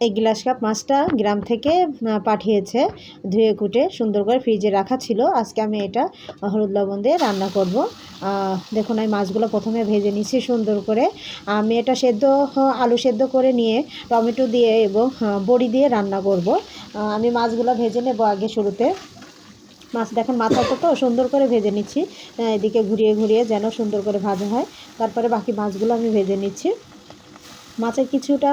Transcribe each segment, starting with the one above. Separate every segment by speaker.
Speaker 1: এই glass cup মাছটা গ্রাম থেকে পাঠিয়েছে, ধুয়ে কুটে সুন্দর করে ফ্রিজে রাখা ছিল। আজকে আমি এটা হলুদ লবণ দিয়ে রান্না করব। দেখুন আমি মাছগুলো প্রথমে ভেজে নিচ্ছি সুন্দর করে। আমি এটা আলু সেদ্ধ করে নিয়ে টমেটো দিয়ে এবং বড়ি দিয়ে রান্না করব। আমি মাছগুলো ভেজে নেব আগে শুরুতে। মাছ দেখেন মাথাটা তো সুন্দর করে ভেজে নিচ্ছি, এদিকে ঘুরিয়ে ঘুরিয়ে যেন সুন্দর করে ভাজা হয়। তারপরে বাকি মাছগুলো আমি ভেজে নিচ্ছি। মাছের কিছুটা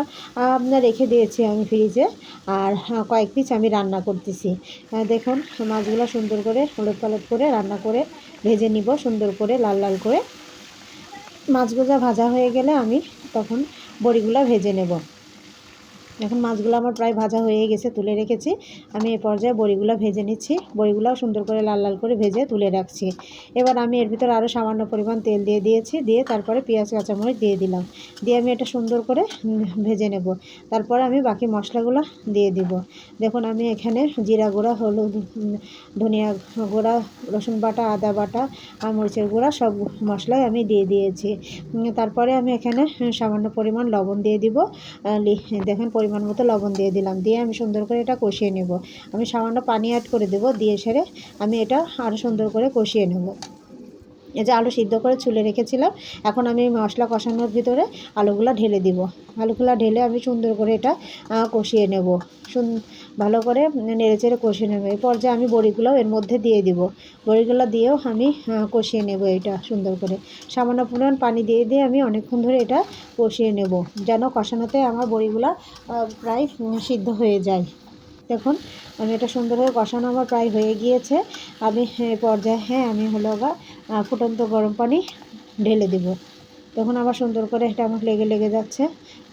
Speaker 1: রেখে দিয়েছি আমি ফ্রিজে, আর কয়েক পিস আমি রান্না করতেছি। দেখুন মাছগুলো সুন্দর করে হলুদ পালট করে রান্না করে ভেজে নিব সুন্দর করে লাল লাল করে। মাছগুলো ভাজা হয়ে গেলে আমি তখন বড়িগুলো ভেজে নেব। এখন মাছগুলো আমার প্রায় ভাজা হয়ে গেছে, তুলে রেখেছি। আমি এই পর্যায়ে বড়িগুলো ভেজে নিচ্ছি। বড়িগুলোও সুন্দর করে লাল লাল করে ভেজে তুলে রাখছি। এবার আমি এর ভিতরে আরও সামান্য পরিমাণ তেল দিয়ে দিয়েছি, দিয়ে তারপরে পেঁয়াজ কাঁচামরিচ দিয়ে দিলাম, দিয়ে আমি এটা সুন্দর করে ভেজে নেব। তারপরে আমি বাকি মশলাগুলো দিয়ে দিব। দেখুন আমি এখানে জিরা গুঁড়া, হলুদ, ধনিয়া গুঁড়া, রসুন বাটা, আদা বাটা আর মরিচের গুঁড়া সব মশলাই আমি দিয়ে দিয়েছি। তারপরে আমি এখানে সামান্য পরিমাণ লবণ দিয়ে দিব। দেখেন পরিমাণ মতো লবণ দিয়ে দিলাম, দিয়ে আমি সুন্দর করে এটা কষিয়ে নেব। আমি সামান্য পানি অ্যাড করে দেব, দিয়ে সেরে আমি এটা আরও সুন্দর করে কষিয়ে নেব। এই যে আলু সিদ্ধ করে ছুলে রেখেছিলাম, এখন আমি মশলা কষানোর ভিতরে আলুগুলো ঢেলে দিব। আলুগুলো ঢেলে আমি সুন্দর করে এটা কষিয়ে নেব, ভালো করে নেড়েচেড়ে কষিয়ে নেব। এই পর্যায়ে আমি বড়িগুলোও এর মধ্যে দিয়ে দিব। বড়িগুলো দিয়েও আমি কষিয়ে নেব এটা সুন্দর করে। সামান্য পরিমাণ পানি দিয়ে দিয়ে আমি অনেকক্ষণ ধরে এটা কষিয়ে নেব, যেন কষানোতে আমার বড়িগুলো প্রায় সিদ্ধ হয়ে যায়। দেখুন আমি এটা সুন্দরভাবে কষানো আমার প্রায় হয়ে গিয়েছে। আমি পর্যায়ে আমি হলো ফুটন্ত গরম পানি ঢেলে দেব। তখন আবার সুন্দর করে এটা আমার লেগে লেগে যাচ্ছে,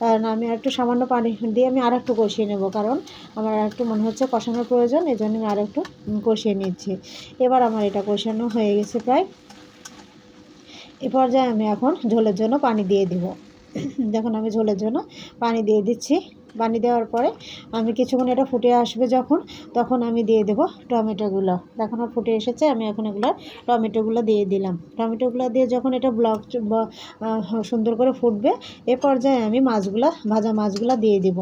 Speaker 1: কারণ আমি একটু সামান্য পানি দিয়ে আমি আর একটু কষিয়ে নেব, কারণ আমার আর একটু মনে হচ্ছে কষানোর প্রয়োজন, এই জন্য আমি আর একটু কষিয়ে নিচ্ছি। এবার আমার এটা কষানো হয়ে গেছে প্রায়। এ পর্যায়ে আমি এখন ঝোলের জন্য পানি দিয়ে দিব। দেখুন আমি ঝোলের জন্য পানি দিয়ে দিচ্ছি। পানি দেওয়ার পরে আমি কিছুক্ষণ এটা ফুটে আসবে যখন, তখন আমি দিয়ে দেবো টমেটোগুলো। দেখুন ফুটে এসেছে, আমি এখন এগুলো টমেটোগুলো দিয়ে দিলাম। টমেটোগুলো দিয়ে যখন এটা সুন্দর করে ফুটবে, এ পর্যায়ে আমি ভাজা মাছগুলো দিয়ে দিব।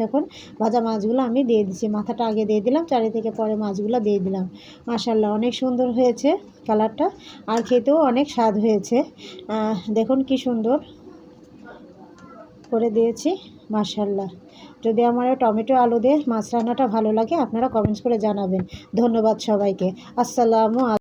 Speaker 1: দেখুন ভাজা মাছগুলো আমি দিয়ে দিচ্ছি, মাথাটা আগে দিয়ে দিলাম, চারি থেকে পরে মাছগুলো দিয়ে দিলাম। মাশাআল্লাহ অনেক সুন্দর হয়েছে কালারটা, আর খেতেও অনেক স্বাদ হয়েছে। দেখুন কি সুন্দর করে দিয়েছি, মাশাআল্লাহ। যদি আমার টমেটো আলু দিয়ে মাছ রান্নাটা ভালো লাগে, আপনারা কমেন্টস করে জানাবেন। ধন্যবাদ সবাইকে। আসসালামু আলাইকুম।